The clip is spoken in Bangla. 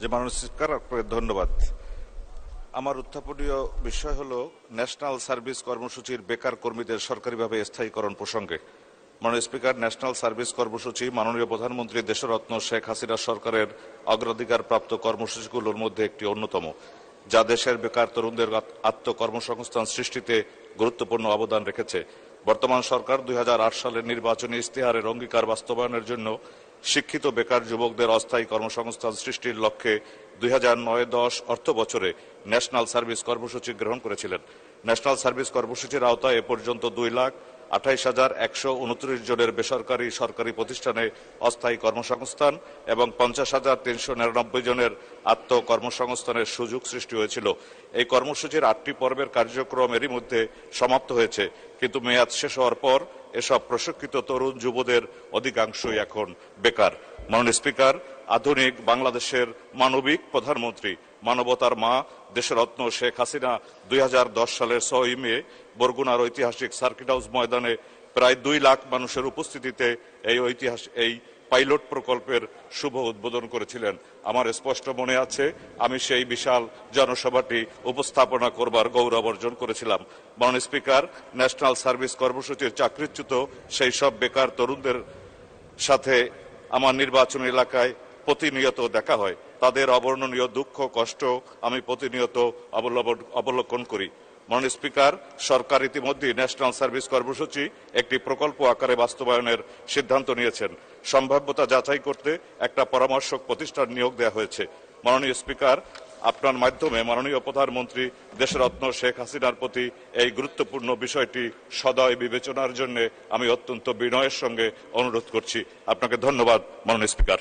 যে মাননীয় স্পিকার, আপনাকে ধন্যবাদ। আমার উত্থাপনীয় বিষয় হলো ন্যাশনাল সার্ভিস কর্মসূচির বেকার কর্মীদের সরকারিভাবে স্থায়ীকরণ প্রসঙ্গে। মাননীয় স্পিকার, ন্যাশনাল সার্ভিস কর্মসূচি মাননীয় প্রধানমন্ত্রী দেশরত্ন শেখ হাসিনা সরকারের অগ্রাধিকার প্রাপ্ত কর্মসূচিগুলোর মধ্যে একটি অন্যতম, যা দেশের বেকার তরুণদের আত্মকর্মসংস্থান সৃষ্টিতে গুরুত্বপূর্ণ অবদান রেখেছে। বর্তমান সরকার 2008 সালের নির্বাচনী ইশতেহারের অঙ্গীকার বাস্তবায়নের জন্য শিক্ষিত বেকার যুবকদের অস্থায়ী কর্মসংস্থান সৃষ্টির লক্ষ্যে 2009-10 অর্থ বছরে ন্যাশনাল সার্ভিস কর্মসূচি গ্রহণ করেছিলেন। ন্যাশনাল সার্ভিস কর্মসূচির আওতায় এ পর্যন্ত 2,28,129 জনের বেসরকারি সরকারি প্রতিষ্ঠানে অস্থায়ী কর্মসংস্থান এবং 50,399 জনের আত্মকর্মসংস্থানের সুযোগ সৃষ্টি হয়েছিল। এই কর্মসূচির 8টি পর্বের কার্যক্রম এরই মধ্যে সমাপ্ত হয়েছে, কিন্তু মেয়াদ শেষ হওয়ার পর এসব প্রশিক্ষিত তরুণ যুবদের অধিকাংশই এখন বেকার। মাননীয় স্পিকার, আধুনিক বাংলাদেশের মানবিক প্রধানমন্ত্রী, মানবতার মা দেশরত্ন শেখ হাসিনা 2010 সালের 6 মে বরগুনার ঐতিহাসিক সার্কিট হাউস ময়দানে প্রায় 2 লাখ মানুষের উপস্থিতিতে এই পাইলট প্রকল্পের শুভ উদ্বোধন করেছিলেন। আমার স্পষ্ট মনে আছে, আমি সেই বিশাল জনসভাটি উপস্থাপনা করবার গৌরব অর্জন করেছিলাম। মাননীয় স্পিকার, ন্যাশনাল সার্ভিস কর্মসূচির চাকরিচ্যুত সেই সব বেকার তরুণদের সাথে আমার নির্বাচনী এলাকায় প্রতিনিয়ত দেখা হয়। তাদের অবর্ণনীয় দুঃখ কষ্ট আমি প্রতিনিয়ত অবলোকন করি। মাননীয় স্পিকার, সরকার ইতিমধ্যে ন্যাশনাল সার্ভিস কর্মসূচি একটি প্রকল্প আকারে বাস্তবায়নের সিদ্ধান্ত নিয়েছেন। সম্ভাব্যতা যাচাই করতে একটা পরামর্শক প্রতিষ্ঠান নিয়োগ দেওয়া হয়েছে। মাননীয় স্পিকার, আপনার মাধ্যমে মাননীয় প্রধানমন্ত্রী দেশরত্ন শেখ হাসিনার প্রতি এই গুরুত্বপূর্ণ বিষয়টি সদয় বিবেচনার জন্য আমি অত্যন্ত বিনয়ের সঙ্গে অনুরোধ করছি। আপনাকে ধন্যবাদ মাননীয় স্পিকার।